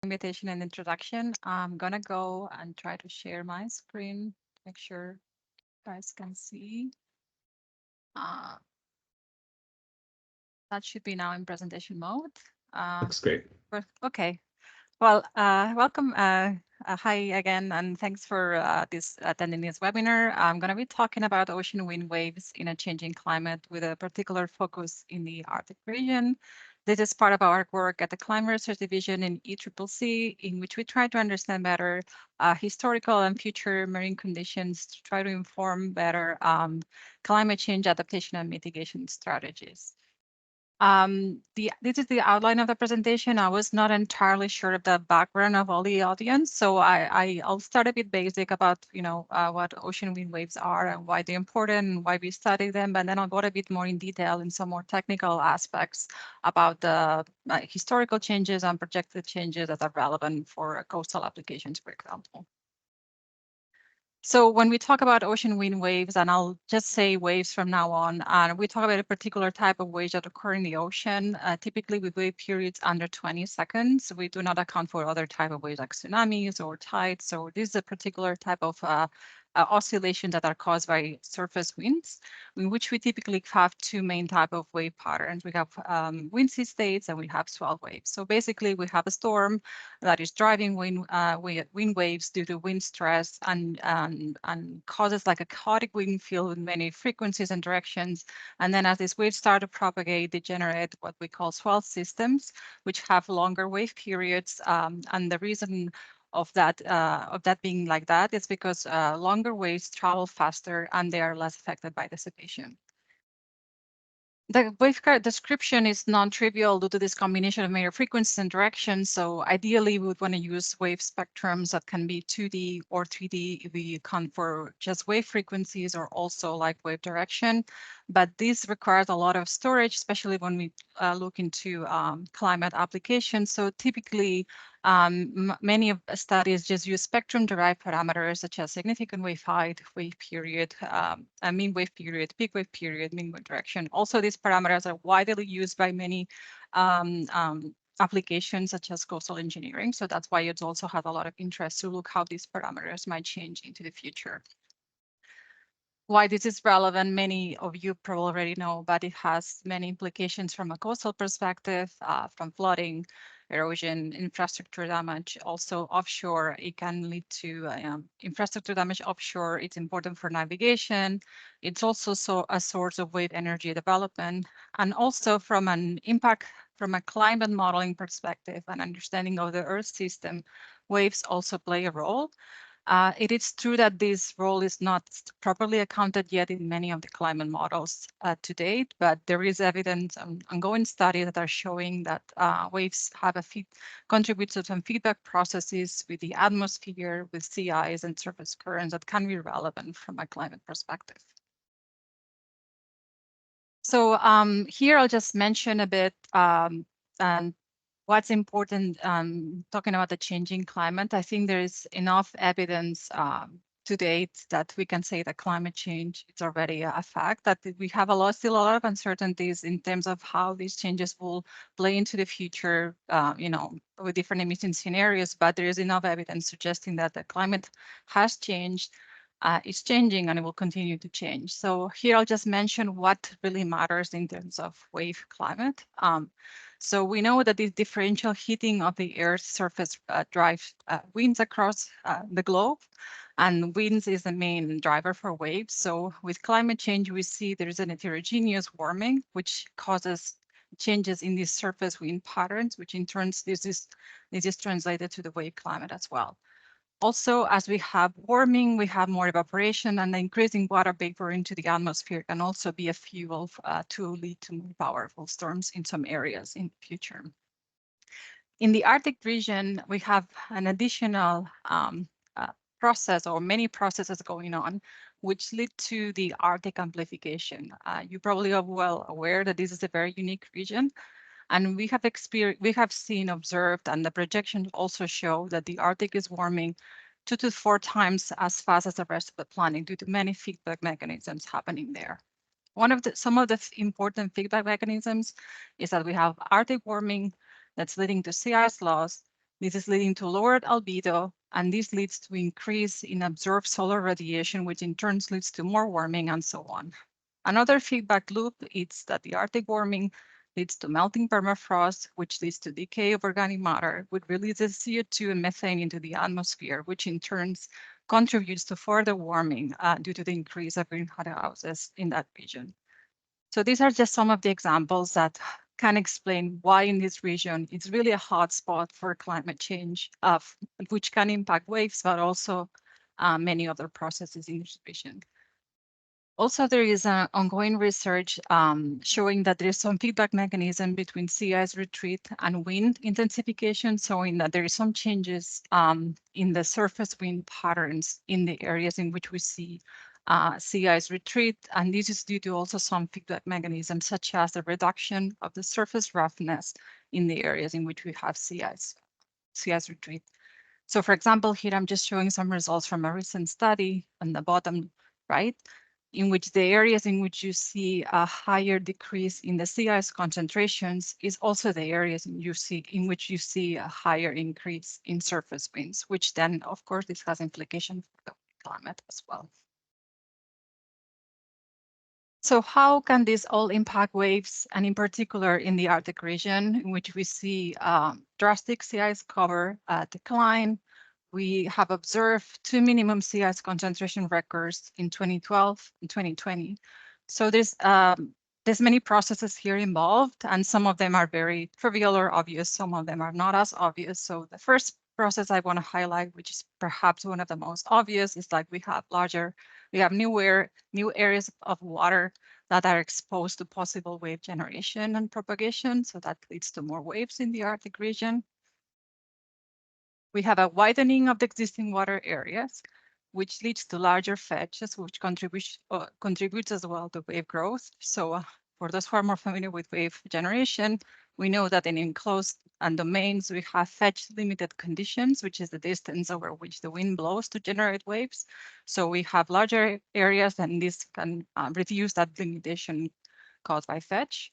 invitation and introduction. I'm gonna go and try to share my screen, make sure you guys can see. Uh, that should be now in presentation mode. Looks great. Okay. Well, welcome. Hi again, and thanks for attending this webinar. I'm going to be talking about ocean wind waves in a changing climate with a particular focus in the Arctic region. This is part of our work at the Climate Research Division in ECCC, in which we try to understand better historical and future marine conditions to try to inform better climate change adaptation and mitigation strategies. This is the outline of the presentation. I was not entirely sure of the background of all the audience, so I'll start a bit basic about what ocean wind waves are and why they're important and why we study them, and then I'll go a bit more in detail in some more technical aspects about the historical changes and projected changes that are relevant for coastal applications, for example. So when we talk about ocean wind waves, and I'll just say waves from now on, we talk about a particular type of waves that occur in the ocean, typically with wave periods under 20 seconds. We do not account for other type of waves like tsunamis or tides. So this is a particular type of oscillations that are caused by surface winds, in which we typically have two main type of wave patterns. We have windy states and we have swell waves. So basically we have a storm that is driving wind waves due to wind stress and causes like a chaotic wind field with many frequencies and directions. And then as these waves start to propagate, they generate what we call swell systems, which have longer wave periods. And the reason of that being like that is because longer waves travel faster and they are less affected by dissipation. The waveguide description is non-trivial due to this combination of major frequencies and directions. So ideally, we would want to use wave spectrums that can be 2D or 3D if we account for just wave frequencies or also like wave direction. But this requires a lot of storage, especially when we look into climate applications. So typically, many of studies just use spectrum-derived parameters such as significant wave height, wave period, mean wave period, peak wave period, mean wave direction. Also, these parameters are widely used by many applications such as coastal engineering. So that's why it also has a lot of interest to look how these parameters might change into the future. Why this is relevant, many of you probably already know, but it has many implications from a coastal perspective, from flooding, erosion, infrastructure damage. Also offshore, it can lead to infrastructure damage offshore. It's important for navigation. It's also a source of wave energy development. And also from an impact, from a climate modeling perspective and understanding of the Earth system, waves also play a role. It is true that this role is not properly accounted yet in many of the climate models to date, but there is evidence and ongoing studies that are showing that waves have contribute to some feedback processes with the atmosphere, with sea ice and surface currents that can be relevant from a climate perspective. So here I'll just mention a bit and what's important talking about the changing climate. I think there is enough evidence to date that we can say that climate change is already a fact, that we have still a lot of uncertainties in terms of how these changes will play into the future, with different emission scenarios, but there is enough evidence suggesting that the climate has changed, is changing, and it will continue to change. So here I'll just mention what really matters in terms of wave climate. So we know that this differential heating of the Earth's surface drives winds across the globe, and winds is the main driver for waves. So with climate change, we see there is an heterogeneous warming, which causes changes in these surface wind patterns, which in turn this is translated to the wave climate as well. Also, as we have warming, we have more evaporation, and the increasing water vapor into the atmosphere can also be a fuel to lead to more powerful storms in some areas in the future. In the Arctic region, we have an additional process or many processes going on, which lead to the Arctic amplification. You probably are well aware that this is a very unique region. And we have seen, observed, and the projections also show that the Arctic is warming 2 to 4 times as fast as the rest of the planet due to many feedback mechanisms happening there. Some of the important feedback mechanisms is that we have Arctic warming that's leading to sea ice loss, This is leading to lowered albedo, and this leads to increase in absorbed solar radiation, which in turn leads to more warming and so on. Another feedback loop is that the Arctic warming leads to melting permafrost, which leads to decay of organic matter, which releases CO2 and methane into the atmosphere, which in turn contributes to further warming due to the increase of greenhouse gases in that region. So these are just some of the examples that can explain why in this region it's really a hotspot for climate change, which can impact waves, but also many other processes in this region. Also, there is ongoing research showing that there is some feedback mechanism between sea ice retreat and wind intensification, showing that there is some changes in the surface wind patterns in the areas in which we see sea ice retreat. And this is due to also some feedback mechanisms, such as the reduction of the surface roughness in the areas in which we have sea ice retreat. So for example, here I'm just showing some results from a recent study on the bottom right, in which the areas in which you see a higher decrease in the sea ice concentrations is also the areas in which you see a higher increase in surface winds, which then, of course, this has implications for the climate as well. So how can this all impact waves, and in particular in the Arctic region, in which we see drastic sea ice cover decline? We have observed 2 minimum sea ice concentration records in 2012 and 2020. So there's many processes here involved, and some of them are very trivial or obvious. Some of them are not as obvious. So the first process I want to highlight, which is perhaps one of the most obvious, is like we have new areas of water that are exposed to possible wave generation and propagation. So that leads to more waves in the Arctic region. We have a widening of the existing water areas, which leads to larger fetches, which contributes as well to wave growth. So for those who are more familiar with wave generation, we know that in enclosed domains, we have fetch limited conditions, which is the distance over which the wind blows to generate waves. So we have larger areas, and this can reduce that limitation caused by fetch.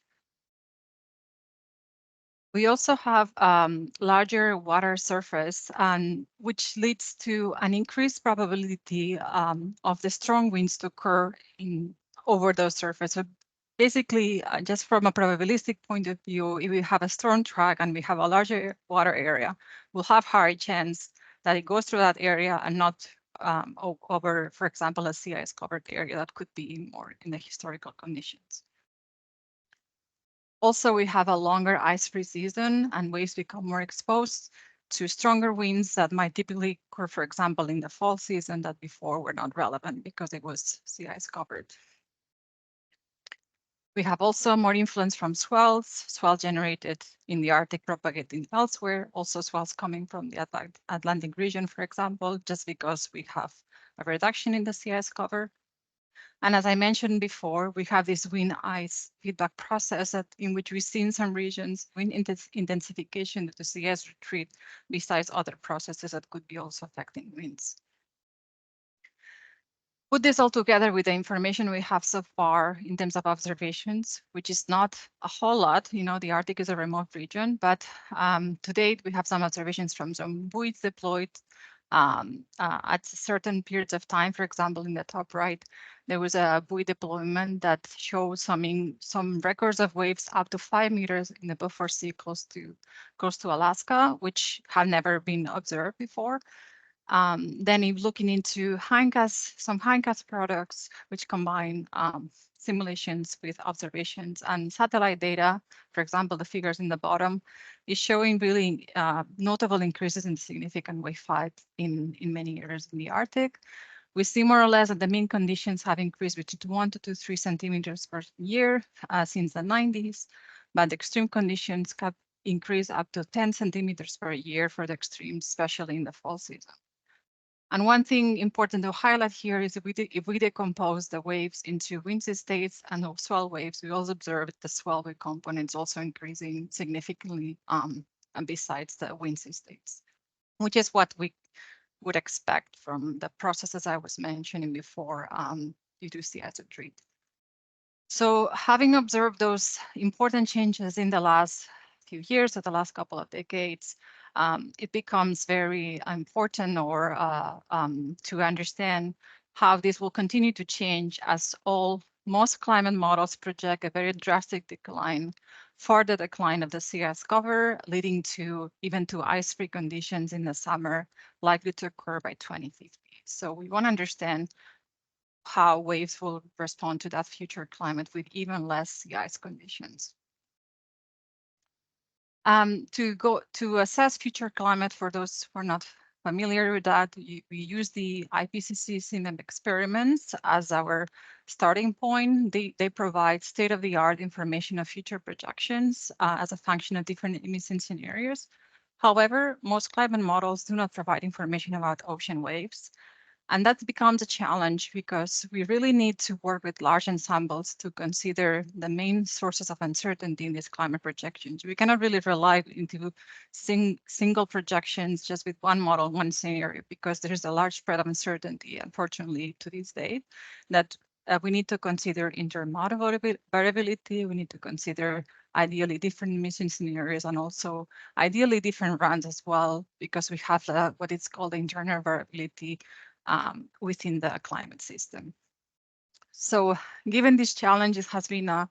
We also have larger water surface, which leads to an increased probability of the strong winds to occur over those surface. So basically, just from a probabilistic point of view, if we have a storm track and we have a larger water area, we'll have higher chance that it goes through that area and not over, for example, a sea ice covered area that could be more in the historical conditions. Also, we have a longer ice-free season, and waves become more exposed to stronger winds that might typically occur, for example, in the fall season that before were not relevant because it was sea ice covered. We have also more influence from swells generated in the Arctic propagating elsewhere, also swells coming from the Atlantic region, for example, just because we have a reduction in the sea ice cover. And as I mentioned before, we have this wind-ice feedback process in which we see in some regions wind intensification due to sea ice retreat, besides other processes that could be also affecting winds. Put this all together with the information we have so far in terms of observations, which is not a whole lot. You know, the Arctic is a remote region, but to date, we have some observations from some buoys deployed at certain periods of time. For example, in the top right, there was a buoy deployment that shows some records of waves up to 5 meters in the Beaufort Sea close to Alaska, which have never been observed before. Then if looking into some hindcast products, which combine simulations with observations and satellite data, for example, the figures in the bottom, is showing really notable increases in significant wave height in many areas in the Arctic. We see more or less that the mean conditions have increased between 1 to 3 centimeters per year since the 90s, but the extreme conditions have increased up to 10 centimeters per year for the extremes, especially in the fall season. And one thing important to highlight here is if we decompose the waves into wind states and swell waves, we also observe the swell wave components also increasing significantly and besides the wind states, which is what we would expect from the processes I was mentioning before due to sea ice retreat. So having observed those important changes in the last few years or the last couple of decades, it becomes very important or to understand how this will continue to change as most climate models project a very drastic decline, further decline of the sea ice cover, leading to even to ice-free conditions in the summer likely to occur by 2050. So we want to understand how waves will respond to that future climate with even less sea ice conditions. To assess future climate, for those who are not familiar with that, we use the IPCC CMEP experiments as our starting point. They provide state-of-the-art information of future projections as a function of different emission scenarios. However, most climate models do not provide information about ocean waves. And that becomes a challenge because we really need to work with large ensembles to consider the main sources of uncertainty in these climate projections. We cannot really rely into single projections just with one model, one scenario, because there's a large spread of uncertainty, unfortunately, to this date, that we need to consider intermodal variability. We need to consider ideally different emission scenarios and also ideally different runs as well, because we have what is called the internal variability within the climate system. So given these challenges, has been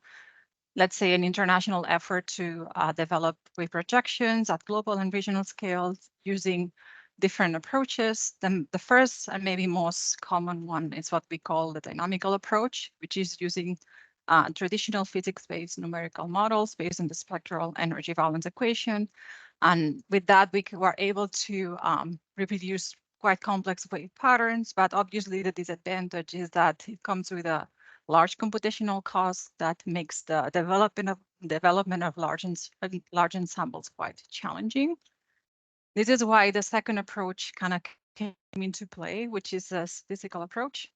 let's say an international effort to develop wave projections at global and regional scales using different approaches. The first and maybe most common one is what we call the dynamical approach, which is using traditional physics-based numerical models based on the spectral energy balance equation. And with that, we were able to reproduce quite complex wave patterns, but obviously the disadvantage is that it comes with a large computational cost that makes the development of large ensembles quite challenging. This is why the second approach kind of came into play, which is a statistical approach.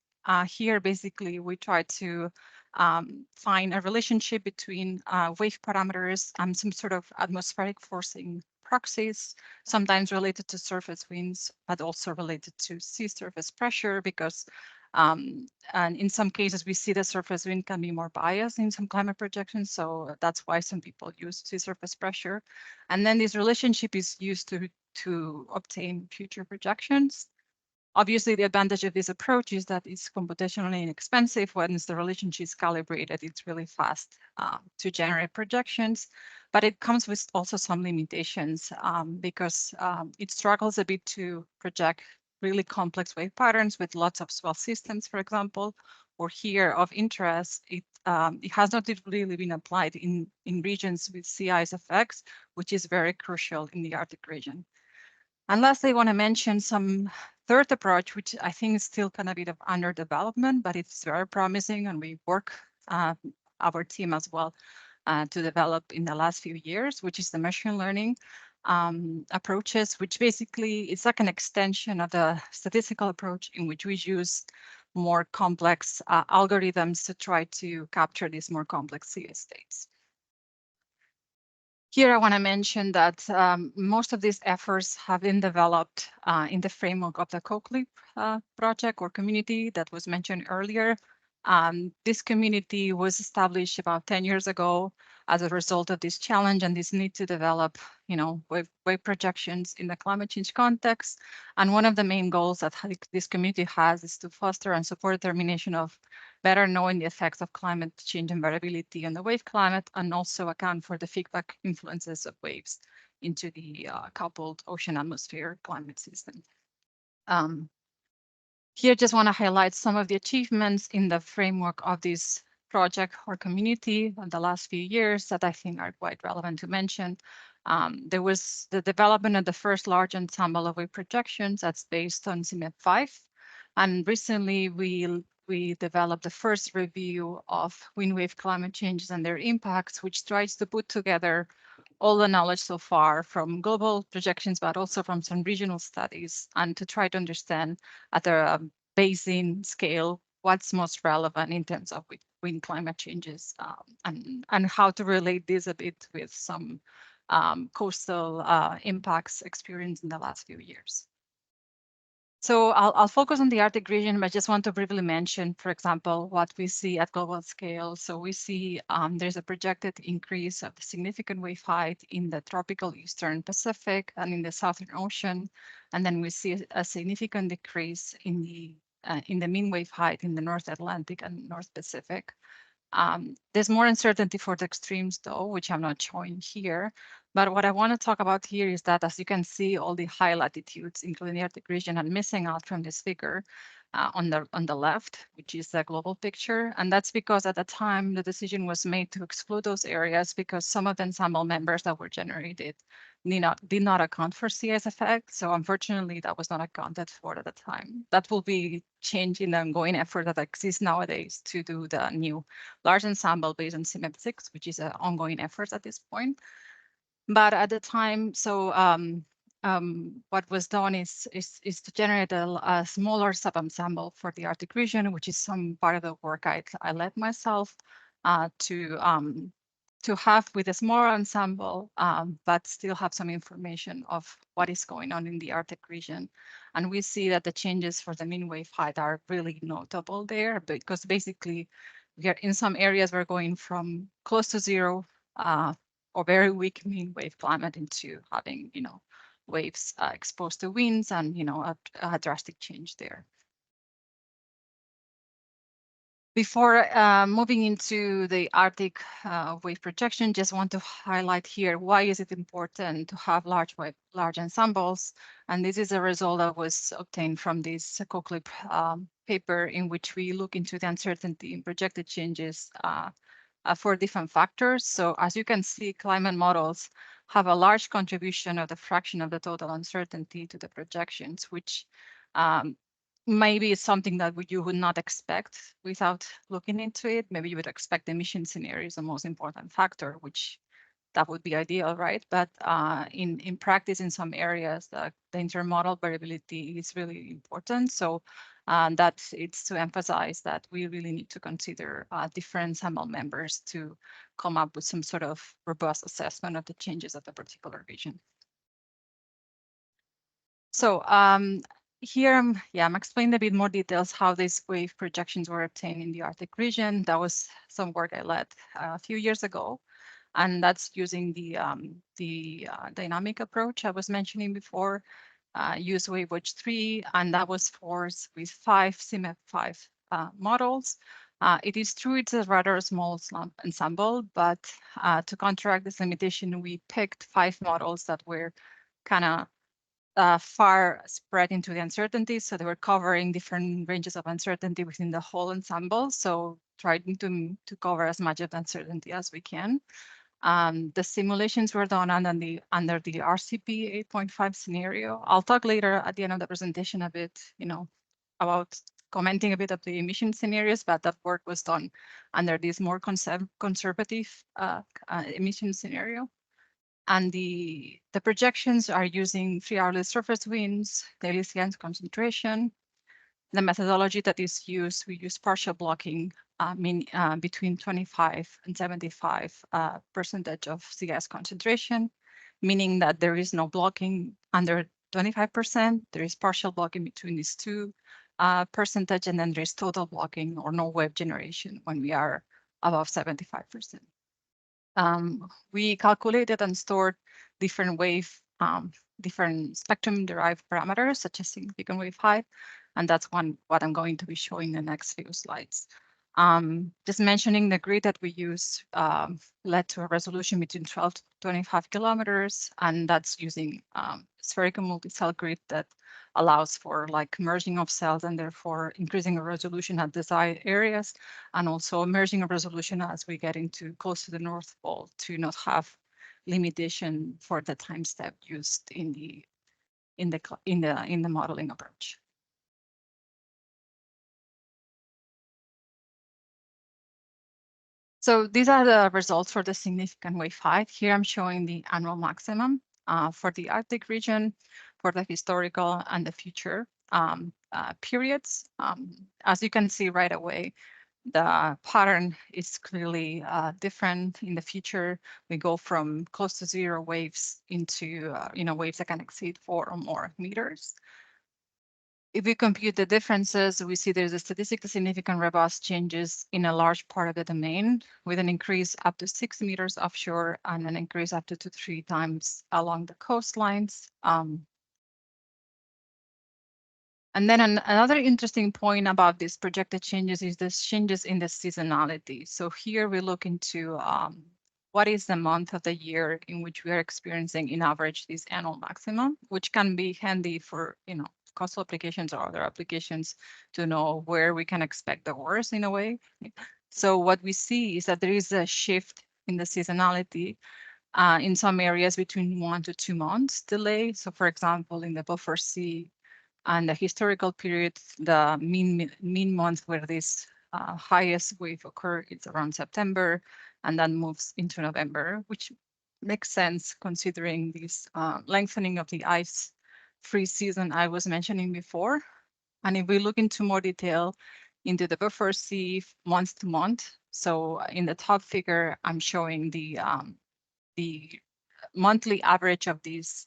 Here, basically, we try to find a relationship between wave parameters and some sort of atmospheric forcing proxies, sometimes related to surface winds, but also related to sea surface pressure, because and in some cases, we see the surface wind can be more biased in some climate projections. So that's why some people use sea surface pressure. And then this relationship is used to obtain future projections. Obviously, the advantage of this approach is that it's computationally inexpensive. Once the relationship is calibrated, it's really fast to generate projections, but it comes with also some limitations because it struggles a bit to project really complex wave patterns with lots of swell systems, for example, or here of interest, it has not really been applied in regions with sea ice effects, which is very crucial in the Arctic region. And lastly, I want to mention some third approach, which I think is still kind of a bit of under development, but it's very promising, and we work our team as well to develop in the last few years, which is the machine learning approaches, which basically it's like an extension of the statistical approach in which we use more complex algorithms to try to capture these more complex sea states. Here, I want to mention that most of these efforts have been developed in the framework of the CoP project or community that was mentioned earlier. This community was established about 10 years ago as a result of this challenge and this need to develop, wave projections in the climate change context. And one of the main goals that this community has is to foster and support determination of better knowing the effects of climate change and variability on the wave climate, and also account for the feedback influences of waves into the coupled ocean atmosphere climate system. Here, just want to highlight some of the achievements in the framework of this project or community in the last few years that I think are quite relevant to mention. There was the development of the first large ensemble of wave projections that's based on CMEP 5. And recently, we developed the first review of wind wave climate changes and their impacts, which tries to put together all the knowledge so far from global projections, but also from some regional studies, and to try to understand at a basin scale what's most relevant in terms of wind climate changes and how to relate this a bit with some coastal impacts experienced in the last few years. So I'll focus on the Arctic region, but I just want to briefly mention, for example, what we see at global scale. So we see there's a projected increase of the significant wave height in the tropical Eastern Pacific and in the Southern Ocean. And then we see a significant decrease in the mean wave height in the North Atlantic and North Pacific. There's more uncertainty for the extremes though, which I'm not showing here. But what I want to talk about here is that, as you can see, all the high latitudes, including the Arctic region, are missing out from this figure on the left, which is the global picture. And that's because at the time the decision was made to exclude those areas because some of the ensemble members that were generated did not account for sea ice effect. So unfortunately, that was not accounted for at the time. That will be changed in the ongoing effort that exists nowadays to do the new large ensemble based on CMEP6, which is an ongoing effort at this point. But at the time, so what was done is to generate a smaller sub-ensemble for the Arctic region, which is some part of the work I led myself to have with a smaller ensemble, but still have some information of what is going on in the Arctic region. And we see that the changes for the mean wave height are really notable there, because basically we are in some areas we're going from close to zero or very weak mean wave climate into having, waves exposed to winds and, a drastic change there. Before moving into the Arctic wave projection, just want to highlight here, why is it important to have large ensembles? And this is a result that was obtained from this CoClip paper, in which we look into the uncertainty in projected changes for different factors. So as you can see, climate models have a large contribution of the fraction of the total uncertainty to the projections, which maybe it's something that you would not expect without looking into it. Maybe you would expect emission scenario is the most important factor, which that would be ideal, right? But in practice, in some areas, the intermodal variability is really important. So that it's to emphasize that we really need to consider different ensemble members to come up with some sort of robust assessment of the changes of the particular region. So here, I'm explaining a bit more details how these wave projections were obtained in the Arctic region. That was some work I led a few years ago, and that's using the dynamic approach I was mentioning before. Use WaveWatch 3, and that was forced with 5 CMEP5 models. It is true it's a rather small ensemble, but to counteract this limitation, we picked 5 models that were kind of far spread into the uncertainty. So they were covering different ranges of uncertainty within the whole ensemble. So trying to cover as much of the uncertainty as we can. The simulations were done under the RCP 8.5 scenario. I'll talk later at the end of the presentation a bit, about commenting a bit of the emission scenarios, but that work was done under this more conservative emission scenario. And the projections are using free hourly surface winds, daily sea ice concentration. The methodology that is used, we use partial blocking, between 25 and 75 percentage of sea ice concentration, meaning that there is no blocking under 25%. There is partial blocking between these two percentage, and then there's total blocking or no wave generation when we are above 75%. We calculated and stored different different spectrum-derived parameters, such as significant wave height, and that's what I'm going to be showing in the next few slides. Just mentioning the grid that we use led to a resolution between 12 to 25 kilometers, and that's using spherical multi-cell grid that allows for merging of cells and therefore increasing the resolution at desired areas, and also merging of resolution as we get into close to the North Pole to not have limitation for the time step used in the modeling approach. So these are the results for the significant wave height. Here I'm showing the annual maximum for the Arctic region, for the historical and the future periods. As you can see right away, the pattern is clearly different. In the future, we go from close to zero waves into waves that can exceed 4 or more meters. If we compute the differences, we see there's a statistically significant robust changes in a large part of the domain, with an increase up to 6 meters offshore and an increase up to 2 to 3 times along the coastlines. And then another interesting point about these projected changes is the changes in the seasonality. So here we look into what is the month of the year in which we are experiencing, in average, these annual maximum, which can be handy for, coastal applications or other applications to know where we can expect the worst in a way. So what we see is that there is a shift in the seasonality in some areas between 1 to 2 months delay. So for example, in the buffer C, and the historical period, the mean month where this highest wave occur is around September, and then moves into November, which makes sense considering this lengthening of the ice-free season I was mentioning before. And if we look into more detail into the buffer C month to month, so in the top figure, I'm showing the monthly average of these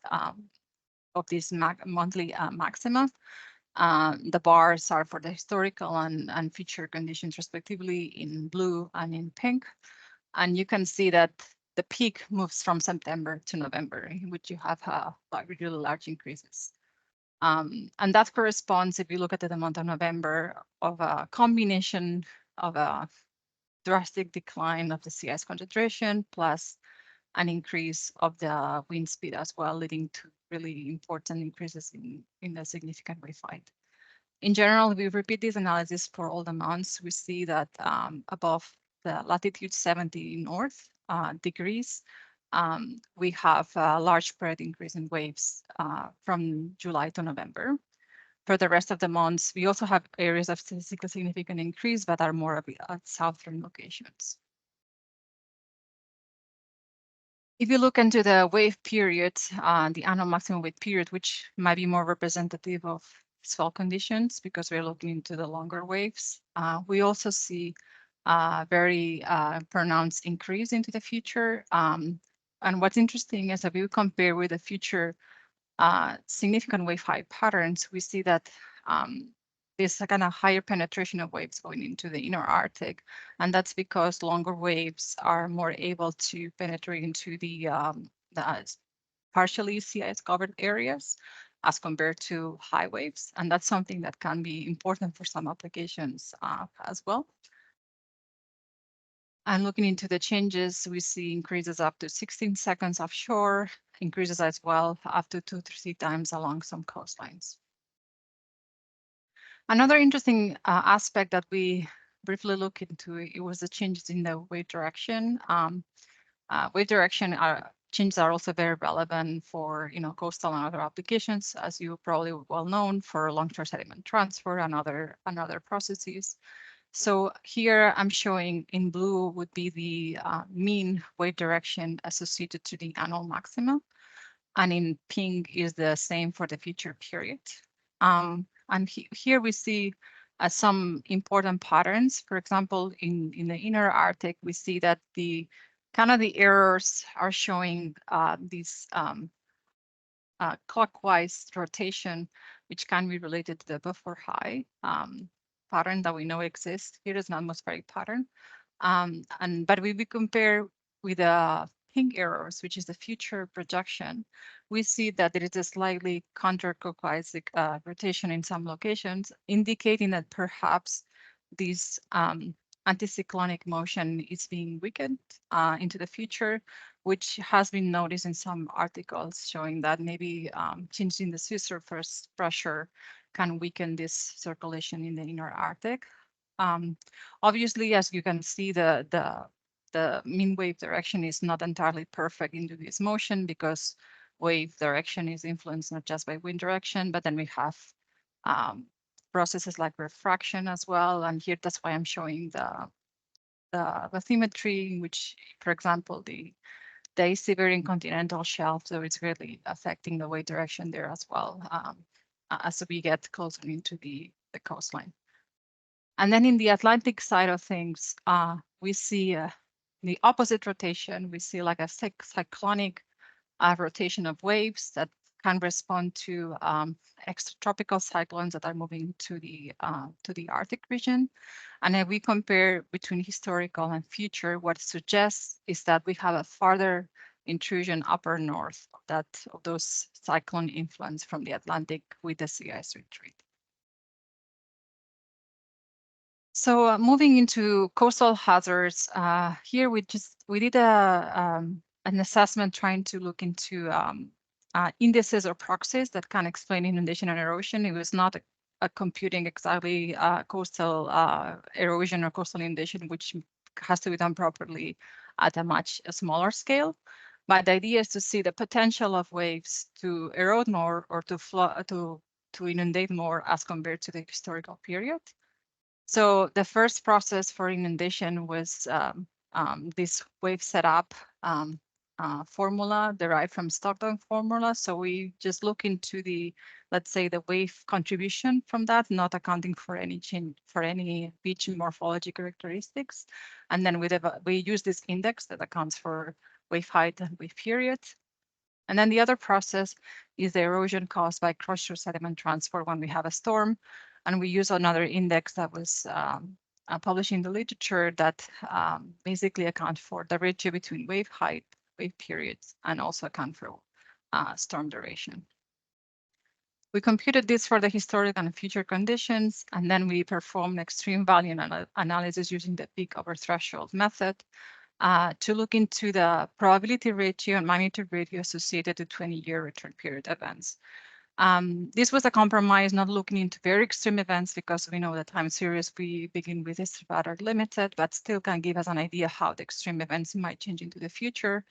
monthly maxima. The bars are for the historical and future conditions, respectively, in blue and in pink. And you can see that the peak moves from September to November, in which you have really large increases. And that corresponds, if you look at the month of November, of a combination of a drastic decline of the sea ice concentration plus an increase of the wind speed as well, leading to really important increases in the significant wave height. In general, we repeat this analysis for all the months. We see that above the latitude 70 north degrees, we have a large spread increase in waves from July to November. For the rest of the months, we also have areas of statistically significant increase, but are more at southern locations. If you look into the wave period, the annual maximum wave period, which might be more representative of swell conditions because we're looking into the longer waves, we also see a very pronounced increase into the future. And what's interesting is that we compare with the future significant wave height patterns, we see that there's a kind of higher penetration of waves going into the inner Arctic. And that's because longer waves are more able to penetrate into the partially sea ice covered areas as compared to high waves. And that's something that can be important for some applications as well. And looking into the changes, we see increases up to 16 seconds offshore, increases as well up to 2 to 3 times along some coastlines. Another interesting aspect that we briefly look into, it was the changes in the wave direction. Wave direction changes are also very relevant for coastal and other applications, as you probably well known, for long-term sediment transfer and other processes. So here I'm showing in blue would be the mean wave direction associated to the annual maxima, and in pink is the same for the future period. And here we see some important patterns. For example, in the inner Arctic, we see that the errors are showing these clockwise rotation, which can be related to the buffer high pattern that we know exists. Here is an atmospheric pattern. But we compare with the pink arrows, which is the future projection, we see that there is a slightly counterclockwise rotation in some locations, indicating that perhaps this anticyclonic motion is being weakened into the future, which has been noticed in some articles showing that maybe changing the sea surface pressure can weaken this circulation in the inner Arctic. Obviously, as you can see, the mean wave direction is not entirely perfect into this motion because wave direction is influenced not just by wind direction, but then we have processes like refraction as well. And here, that's why I'm showing the bathymetry, in which, for example, the Siberian continental shelf, so it's really affecting the wave direction there as well as we get closer into the coastline. And then in the Atlantic side of things, we see the opposite rotation. We see like a cyclonic rotation of waves that can respond to extratropical cyclones that are moving to the Arctic region. And if we compare between historical and future, what it suggests is that we have a farther intrusion upper north of those cyclone influence from the Atlantic with the sea ice retreat. So moving into coastal hazards, here we did an assessment trying to look into indices or proxies that can explain inundation and erosion. It was not a computing exactly coastal erosion or coastal inundation, which has to be done properly at a much smaller scale. But the idea is to see the potential of waves to erode more or to inundate more as compared to the historical period. So the first process for inundation was this wave setup formula derived from Stockton formula. So we just look into let's say, the wave contribution from that, not accounting for any change for any beach morphology characteristics. And then we use this index that accounts for wave height and wave period. And then the other process is the erosion caused by crushed sediment transport when we have a storm. And we use another index that was published in the literature that basically account for the ratio between wave height, wave periods, and also account for storm duration. We computed this for the historic and future conditions, and then we performed extreme value analysis using the peak over threshold method to look into the probability ratio and magnitude ratio associated to 20-year return period events. This was a compromise, not looking into very extreme events because we know the time series we begin with is rather limited, but still can give us an idea how the extreme events might change into the future.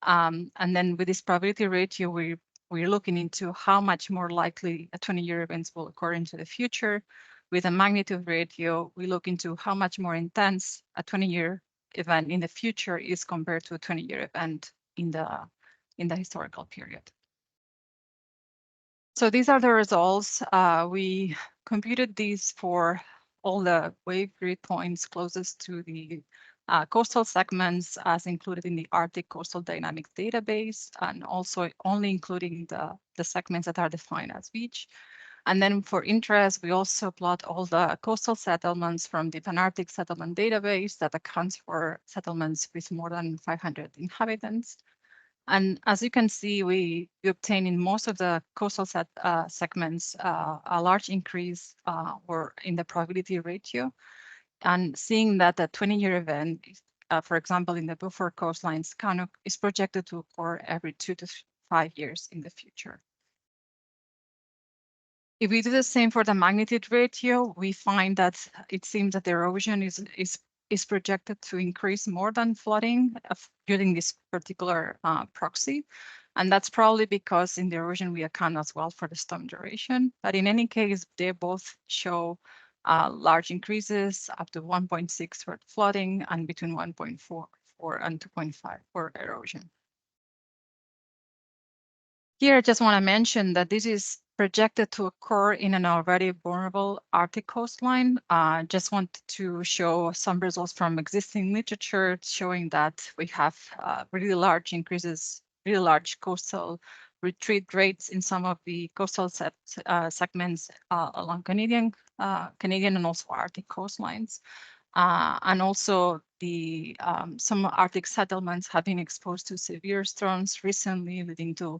And then with this probability ratio, we're looking into how much more likely a 20-year events will occur into the future. With a magnitude ratio, we look into how much more intense a 20-year event in the future is compared to a 20-year event in the historical period. So these are the results. We computed these for all the wave grid points closest to the coastal segments as included in the Arctic Coastal Dynamics database, and also only including the segments that are defined as beach. And then for interest, we also plot all the coastal settlements from the Pan-Arctic Settlement Database that accounts for settlements with more than 500 inhabitants. And as you can see, we obtain in most of the coastal segments a large increase or in the probability ratio. And seeing that the 20-year event, for example, in the Beaufort coastlines, is projected to occur every 2 to 5 years in the future. If we do the same for the magnitude ratio, we find that it seems that the erosion is projected to increase more than flooding using this particular proxy. And that's probably because in the erosion, we account as well for the storm duration. But in any case, they both show large increases up to 1.6 for flooding and between 1.4 and 2.5 for erosion. Here, I just want to mention that this is projected to occur in an already vulnerable Arctic coastline. Just wanted to show some results from existing literature showing that we have really large increases, really large coastal retreat rates in some of the coastal segments along Canadian and also Arctic coastlines. And also some Arctic settlements have been exposed to severe storms recently, leading to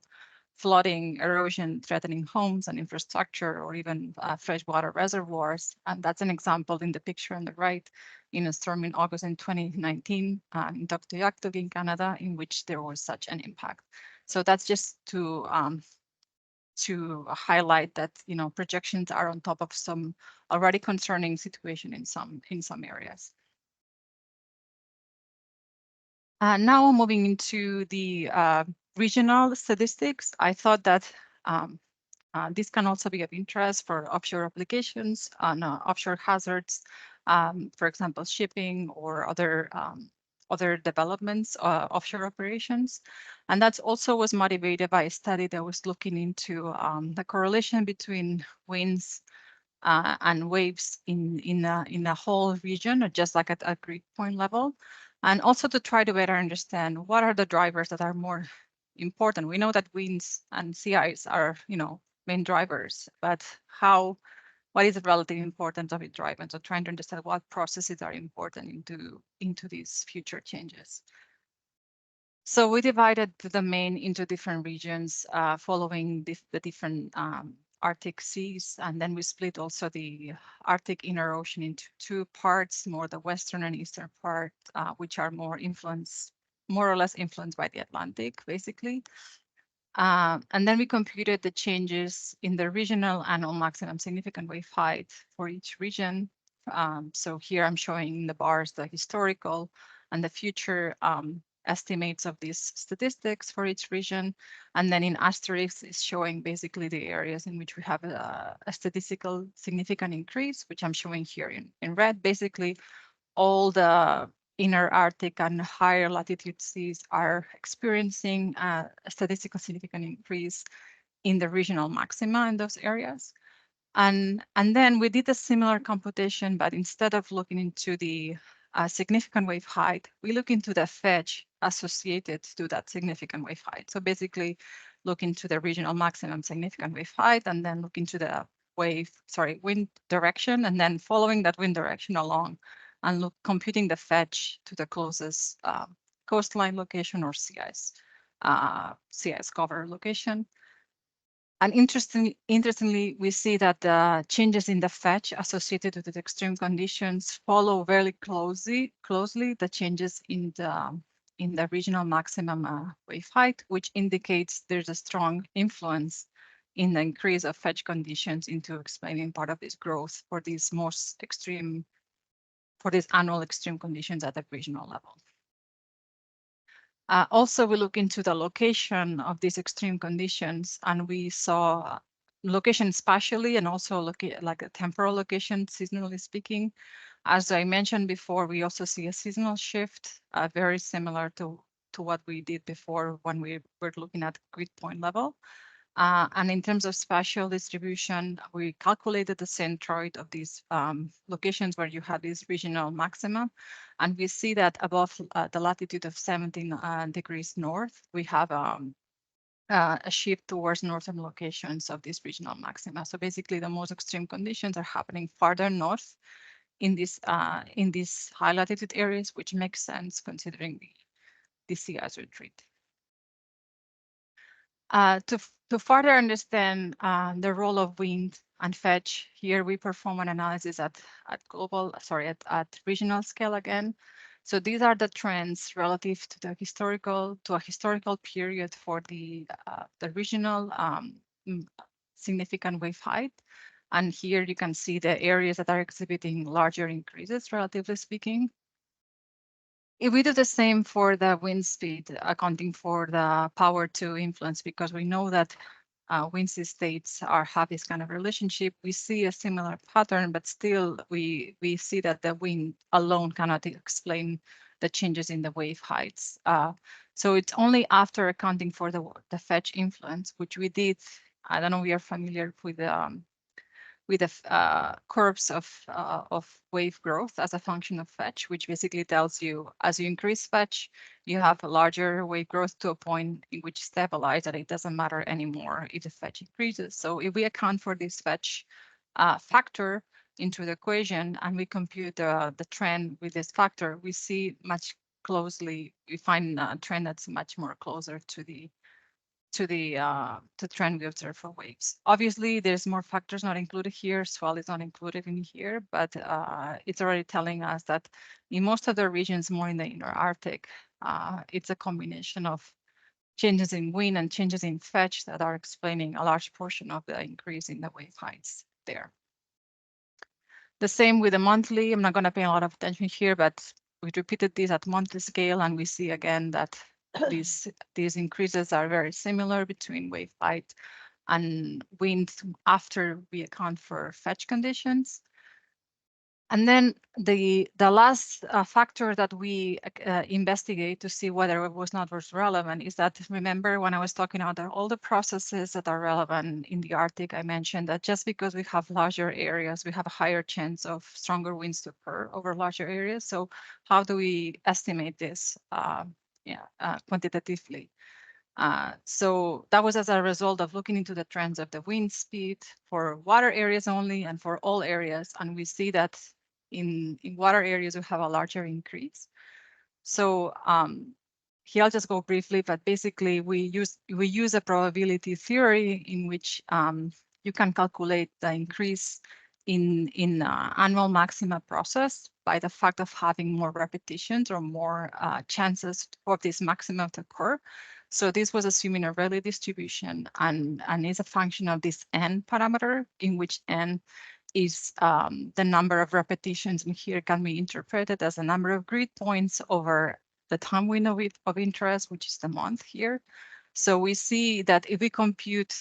flooding, erosion, threatening homes and infrastructure, or even freshwater reservoirs. And that's an example in the picture on the right in a storm in August in 2019 in Tuktoyaktuk in Canada, in which there was such an impact. So that's just to highlight that projections are on top of some already concerning situation in some areas. Now moving into the regional statistics, I thought that this can also be of interest for offshore applications on offshore hazards, for example, shipping or other developments, offshore operations. And that also was motivated by a study that was looking into the correlation between winds and waves in the whole region, or just like at a grid point level, and also to try to better understand what are the drivers that are more important. We know that winds and sea ice are, main drivers, but what is the relative importance of it driving? So trying to understand what processes are important into these future changes. So we divided the domain into different regions following the different Arctic seas, and then we split also the Arctic inner ocean into two parts, more the western and eastern part, which are more or less influenced by the Atlantic, basically. And then we computed the changes in the regional annual maximum significant wave height for each region. So here I'm showing the bars, the historical and the future estimates of these statistics for each region. And then in asterisks is showing basically the areas in which we have a statistical significant increase, which I'm showing here in red. Basically, all the inner Arctic and higher latitude seas are experiencing a statistical significant increase in the regional maxima in those areas. And then we did a similar computation, but instead of looking into the significant wave height, we look into the fetch associated to that significant wave height. So basically look into the regional maximum significant wave height, and then look into the wind direction, and then following that wind direction along and computing the fetch to the closest coastline location or sea ice cover location. And interestingly, we see that the changes in the fetch associated with the extreme conditions follow very closely the changes in the regional maximum wave height, which indicates there's a strong influence in the increase of fetch conditions into explaining part of this growth for these annual extreme conditions at the regional level. Also, we look into the location of these extreme conditions, and we saw location spatially and also like a temporal location, seasonally speaking. As I mentioned before, we also see a seasonal shift, very similar to what we did before when we were looking at grid point level. And in terms of spatial distribution, we calculated the centroid of these locations where you have these regional maxima. And we see that above the latitude of 17 degrees north, we have a shift towards northern locations of these regional maxima. So basically, the most extreme conditions are happening farther north in these high latitude areas, which makes sense considering the sea ice retreat. To further understand the role of wind and fetch, here we perform an analysis at regional scale again. So these are the trends relative to a historical period for the regional significant wave height. And here you can see the areas that are exhibiting larger increases, relatively speaking. If we do the same for the wind speed, accounting for the power to influence, because we know that wind states have this kind of relationship, we see a similar pattern, but still we see that the wind alone cannot explain the changes in the wave heights. So it's only after accounting for the fetch influence, which we did. I don't know, we are familiar with the curves of wave growth as a function of fetch, which basically tells you as you increase fetch, you have a larger wave growth to a point in which stabilize, that it doesn't matter anymore if the fetch increases. So if we account for this fetch factor into the equation and we compute the trend with this factor, we find a trend that's much more closer to the trend we observe for waves. Obviously, there's more factors not included here. Swell is not included in here, but it's already telling us that in most of the regions, more in the inner Arctic, it's a combination of changes in wind and changes in fetch that are explaining a large portion of the increase in the wave heights there. The same with the monthly. I'm not going to pay a lot of attention here, but we repeated this at monthly scale, and we see again that these increases are very similar between wave height and wind after we account for fetch conditions. And then the last factor that we investigate to see whether it was not relevant is that, remember when I was talking about all the processes that are relevant in the Arctic, I mentioned that just because we have larger areas, we have a higher chance of stronger winds to occur over larger areas. So how do we estimate this quantitatively? So that was as a result of looking into the trends of the wind speed for water areas only and for all areas. And we see that in water areas, we have a larger increase. So here I'll just go briefly, but basically we use a probability theory in which you can calculate the increase in annual maxima process by the fact of having more repetitions or more chances for this maximum to occur. So this was assuming a Rayleigh distribution and is a function of this n parameter, in which n is the number of repetitions, and here can be interpreted as the number of grid points over the time window of interest, which is the month here. So we see that if we compute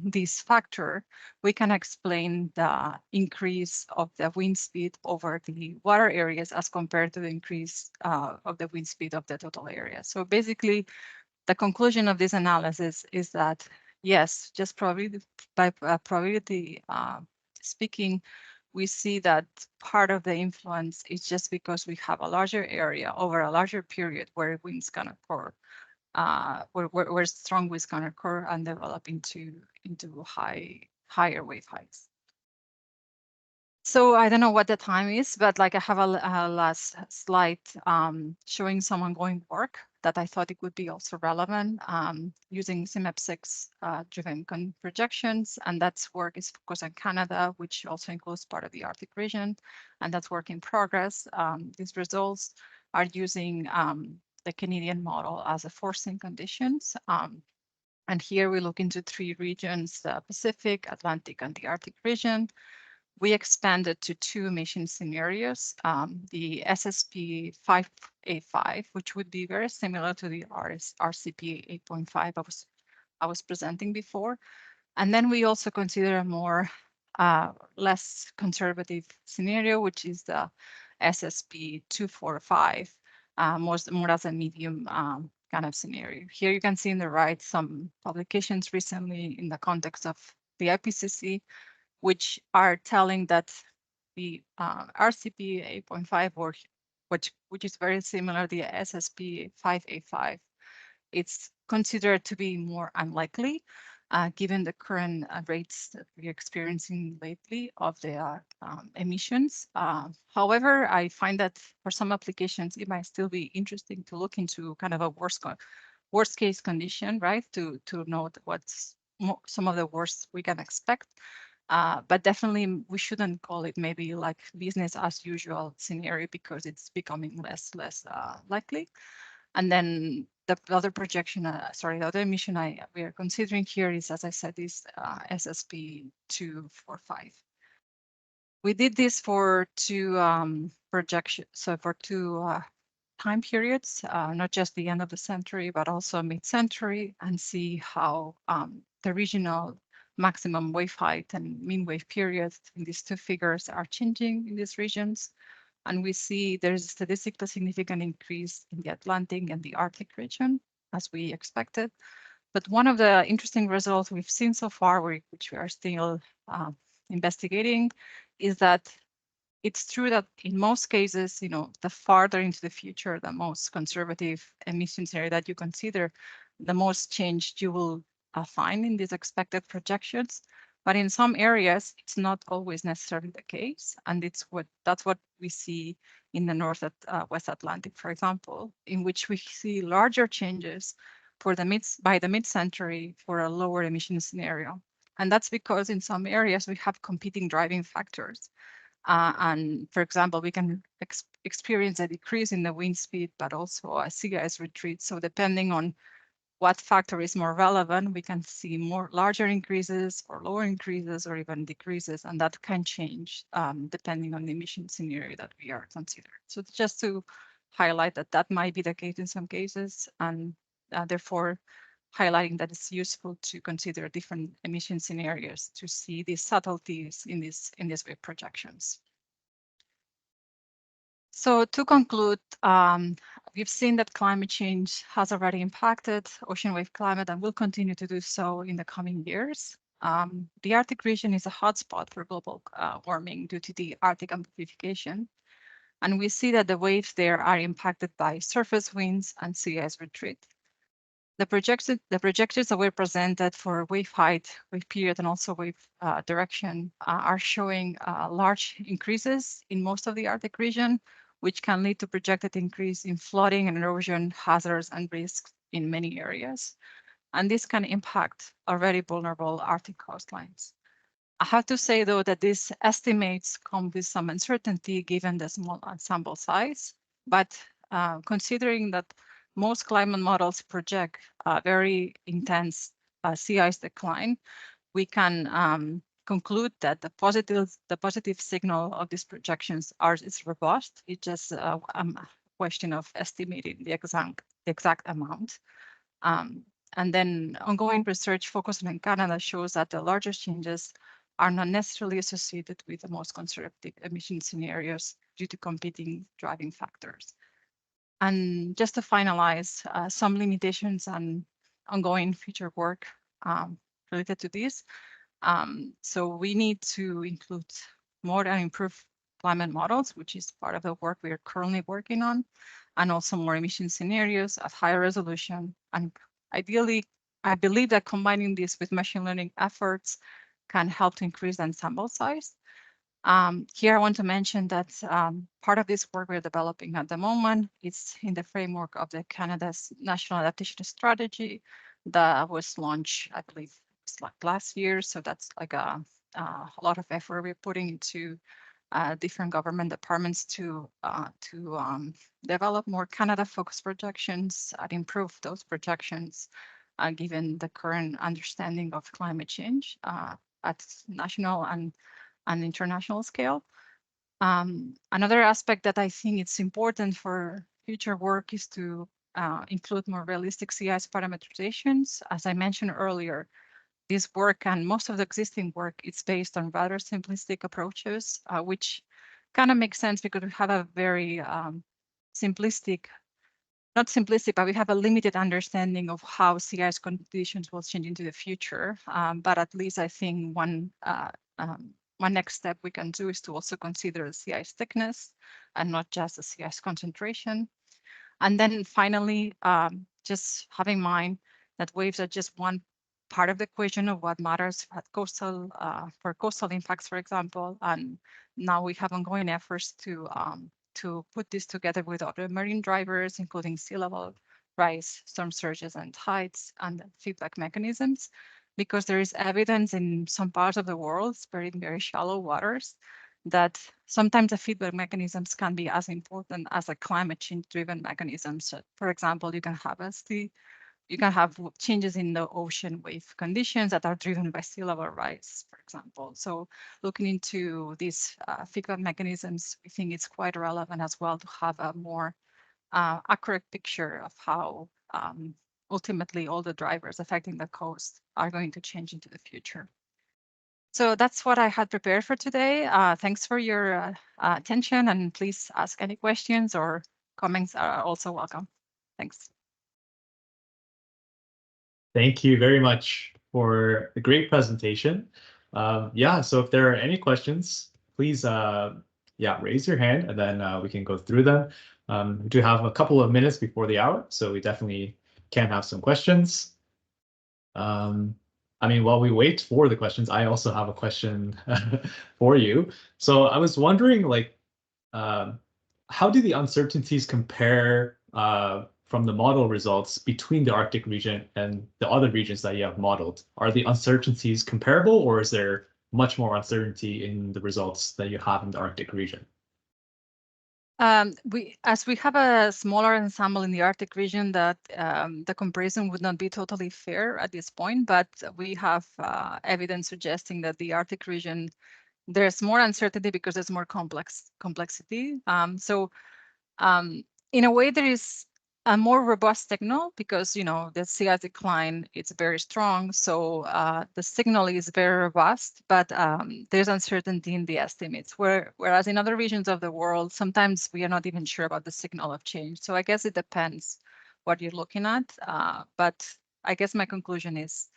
this factor, we can explain the increase of the wind speed over the water areas as compared to the increase of the wind speed of the total area. So basically, the conclusion of this analysis is that, yes, just probability by probability speaking, we see that part of the influence is just because we have a larger area over a larger period where winds can occur, where strong winds can occur and develop into higher wave heights. So I don't know what the time is, but like I have a last slide showing some ongoing work that I thought it would be also relevant using CMEP6 driven projections. And that's work is focused on Canada, which also includes part of the Arctic region. And that's work in progress. These results are using the Canadian model as a forcing conditions. And here we look into 3 regions, the Pacific, Atlantic, and the Arctic region. We expanded to 2 emission scenarios, the SSP 5A5, which would be very similar to the RCP 8.5 I was presenting before. And then we also consider a more less conservative scenario, which is the SSP 245, more as a medium kind of scenario. Here you can see in the right some publications recently in the context of the IPCC, which are telling that the RCP 8.5, or which is very similar to the SSP 5A5, it's considered to be more unlikely given the current rates that we're experiencing lately of the emissions. However, I find that for some applications, it might still be interesting to look into kind of a worst case condition, right? To know what's some of the worst we can expect. But definitely we shouldn't call it maybe like business as usual scenario because it's becoming less likely. And then the other projection, the other emission we are considering here is, as I said, is SSP 245. We did this for 2 projections, so for 2 time periods, not just the end of the century, but also mid-century, and see how the regional maximum wave height and mean wave periods in these 2 figures are changing in these regions. And we see there's a statistically significant increase in the Atlantic and the Arctic region, as we expected. But one of the interesting results we've seen so far, which we are still investigating, is that it's true that in most cases, the farther into the future, the most conservative emission scenario that you consider, the most change you will find in these expected projections. But in some areas, it's not always necessarily the case. And that's what we see in the West Atlantic, for example, in which we see larger changes by the mid-century for a lower emission scenario. And that's because in some areas we have competing driving factors. And for example, we can experience a decrease in the wind speed, but also a sea ice retreat. So depending on what factor is more relevant, we can see larger increases or lower increases or even decreases, and that can change depending on the emission scenario that we are considering. So just to highlight that might be the case in some cases, and therefore highlighting that it's useful to consider different emission scenarios to see these subtleties in these wave projections. So to conclude, we've seen that climate change has already impacted ocean wave climate and will continue to do so in the coming years. The Arctic region is a hotspot for global warming due to the Arctic amplification. And we see that the waves there are impacted by surface winds and sea ice retreat. The projections that were presented for wave height, wave period, and also wave direction are showing large increases in most of the Arctic region, which can lead to projected increase in flooding and erosion hazards and risks in many areas. And this can impact already vulnerable Arctic coastlines. I have to say, though, that these estimates come with some uncertainty given the small sample size, but considering that most climate models project very intense sea ice decline, we can conclude that the positive signal of these projections is robust. It's just a question of estimating the exact amount. And then ongoing research focused on Canada shows that the largest changes are not necessarily associated with the most conservative emission scenarios due to competing driving factors. And just to finalize, some limitations and ongoing future work related to this. So we need to include more and improve climate models, which is part of the work we are currently working on, and also more emission scenarios at higher resolution. And ideally, I believe that combining this with machine learning efforts can help to increase the ensemble size. Here, I want to mention that part of this work we're developing at the moment is in the framework of the Canada's National Adaptation Strategy that was launched, I believe, it's like last year. So that's like a lot of effort we're putting into different government departments to develop more Canada-focused projections and improve those projections given the current understanding of climate change at national and international scale. Another aspect that I think it's important for future work is to include more realistic sea ice parameterizations. As I mentioned earlier, this work and most of the existing work is based on rather simplistic approaches, which kind of makes sense because we have a very simplistic, not simplistic, but we have a limited understanding of how sea ice conditions will change into the future. But at least I think one next step we can do is to also consider the sea ice thickness and not just the sea ice concentration. And then finally, just have in mind that waves are just one part of the equation of what matters at coastal for coastal impacts, for example. And now we have ongoing efforts to put this together with other marine drivers, including sea level rise, storm surges, and tides, and feedback mechanisms, because there is evidence in some parts of the world, very, very shallow waters, that sometimes the feedback mechanisms can be as important as a climate change driven mechanisms. So for example, you can have changes in the ocean wave conditions that are driven by sea level rise, for example. So looking into these feedback mechanisms, we think it's quite relevant as well to have a more accurate picture of how ultimately all the drivers affecting the coast are going to change into the future. So that's what I had prepared for today. Thanks for your attention, and please ask any questions or comments are also welcome. Thanks. Thank you very much for a great presentation. Yeah, so if there are any questions, please raise your hand and then we can go through them. We do have a couple of minutes before the hour, so we definitely can have some questions. I mean, while we wait for the questions, I also have a question for you. So I was wondering, like, how do the uncertainties compare from the model results between the Arctic region and the other regions that you have modeled? Are the uncertainties comparable, or is there much more uncertainty in the results that you have in the Arctic region? As we have a smaller ensemble in the Arctic region, that the comparison would not be totally fair at this point, but we have evidence suggesting that the Arctic region, there's more uncertainty because there's more complexity. So in a way, there is a more robust signal because, you know, the sea ice decline, it's very strong. So the signal is very robust, but there's uncertainty in the estimates. Whereas in other regions of the world, sometimes we are not even sure about the signal of change. So I guess it depends what you're looking at. But I guess my conclusion is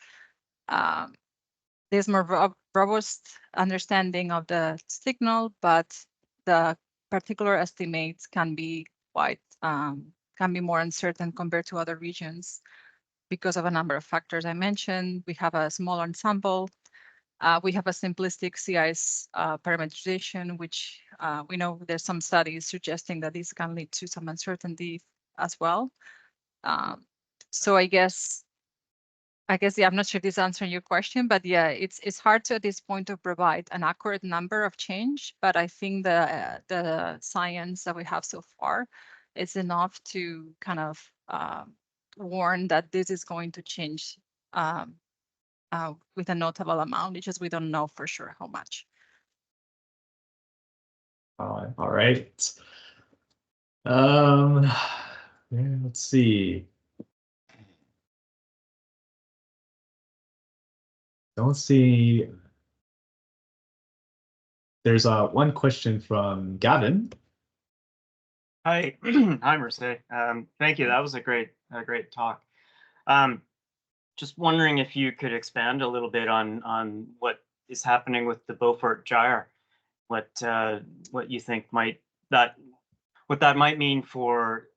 there's more robust understanding of the signal, but the particular estimates can be quite can be more uncertain compared to other regions because of a number of factors I mentioned. We have a small ensemble. We have a simplistic sea ice parameterization, which we know there's some studies suggesting that this can lead to some uncertainty as well. So I guess, yeah, I'm not sure if this is answering your question, but yeah, it's hard to at this point to provide an accurate number of change. But I think the science that we have so far is enough to kind of warn that this is going to change with a notable amount. It's just we don't know for sure how much. All right. Let's see. Don't see. There's one question from Gavin. Hi, hi, Mercè. Thank you. That was a great talk. Just wondering if you could expand a little bit on what is happening with the Beaufort Gyre, what you think what that might mean for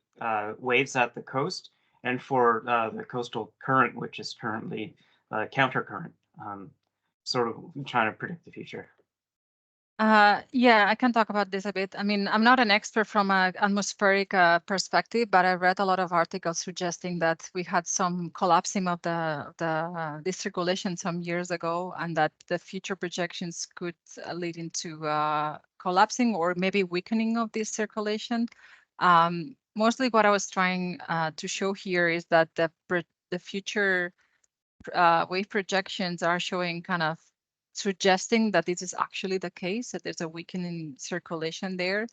waves at the coast and for the coastal current, which is currently counter current. Sort of trying to predict the future. Yeah, I can talk about this a bit. I mean, I'm not an expert from an atmospheric perspective, but I read a lot of articles suggesting that we had some collapsing of this circulation some years ago, and that the future projections could lead into collapsing or maybe weakening of this circulation. Mostly what I was trying to show here is that the future wave projections are showing kind of suggesting that this is actually the case, that there's a weakening circulation there.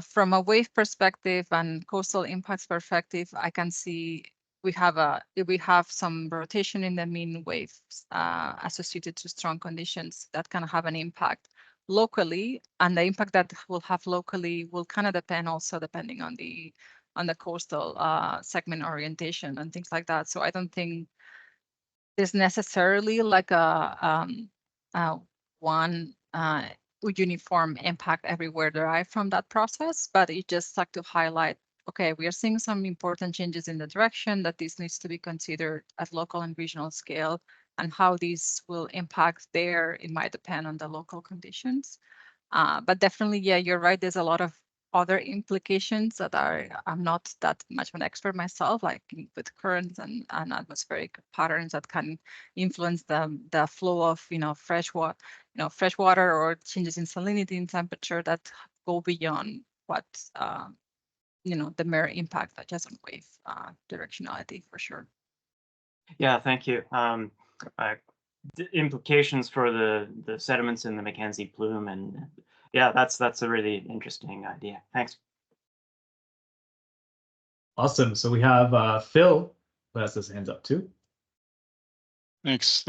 From a wave perspective and coastal impacts perspective, I can see we have some rotation in the mean waves associated to strong conditions that can have an impact locally, and the impact that will have locally will kind of depend also depending on the coastal segment orientation and things like that. So I don't think there's necessarily like a one uniform impact everywhere derived from that process, but it just like to highlight, okay, we are seeing some important changes in the direction that this needs to be considered at local and regional scale, and how these will impact there, it might depend on the local conditions. But definitely, yeah, you're right, there's a lot of other implications that I'm not that much of an expert myself, like with currents and atmospheric patterns that can influence the flow of fresh water or changes in salinity and temperature that go beyond what the mere impact just on wave directionality for sure. Yeah, thank you. The implications for the sediments in the Mackenzie plume, and yeah, that's a really interesting idea. Thanks. Awesome. So we have Phil, who has his hands up too. Thanks,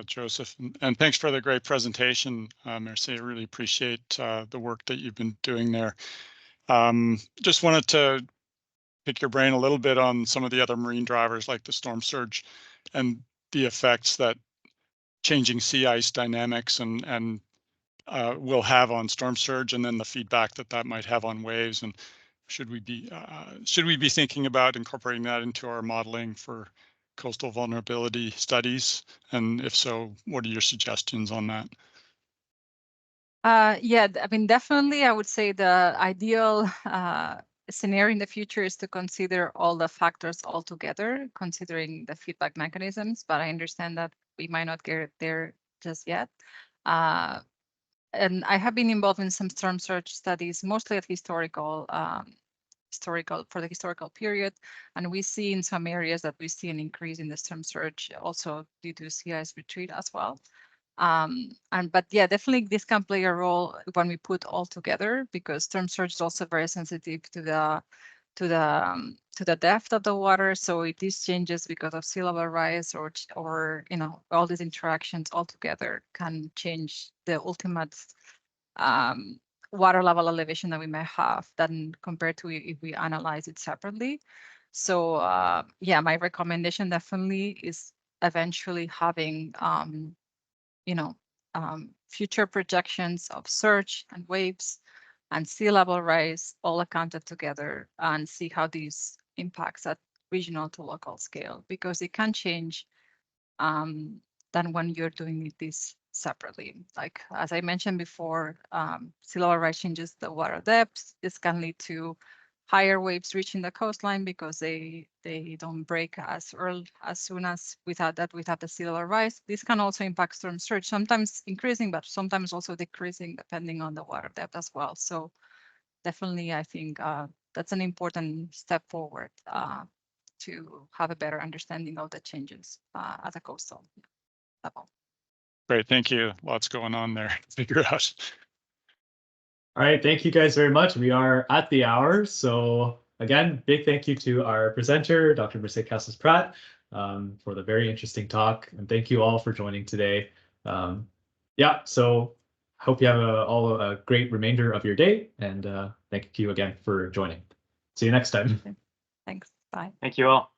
Joseph, and thanks for the great presentation, Mercè. I really appreciate the work that you've been doing there. Just wanted to pick your brain a little bit on some of the other marine drivers, like the storm surge, and the effects that changing sea ice dynamics and will have on storm surge, and then the feedback that might have on waves. And should we be thinking about incorporating that into our modeling for coastal vulnerability studies? And if so, what are your suggestions on that? Yeah, I mean, definitely, I would say the ideal scenario in the future is to consider all the factors all together, considering the feedback mechanisms, but I understand that we might not get there just yet. And I have been involved in some storm surge studies, mostly at historical for the historical period, and we see in some areas that we see an increase in the storm surge, also due to sea ice retreat as well. But yeah, definitely this can play a role when we put all together, because storm surge is also very sensitive to the depth of the water. So if this changes because of sea level rise or all these interactions all together can change the ultimate water level elevation that we may have than compared to if we analyze it separately. So yeah, my recommendation definitely is eventually having future projections of surge and waves and sea level rise all accounted together, and see how these impacts at regional to local scale, because it can change than when you're doing this separately. Like, as I mentioned before, sea level rise changes the water depths. This can lead to higher waves reaching the coastline because they don't break as soon as without the sea level rise. This can also impact storm surge, sometimes increasing, but sometimes also decreasing depending on the water depth as well. So definitely, I think that's an important step forward to have a better understanding of the changes at the coastal level. Great, thank you. Lots going on there to figure out. All right, thank you guys very much. We are at the hour. So again, big thank you to our presenter, Dr. Mercè Casas Prat, for the very interesting talk. And thank you all for joining today. Yeah, so hope you have all a great remainder of your day. And thank you again for joining. See you next time. Thanks. Bye. Thank you all.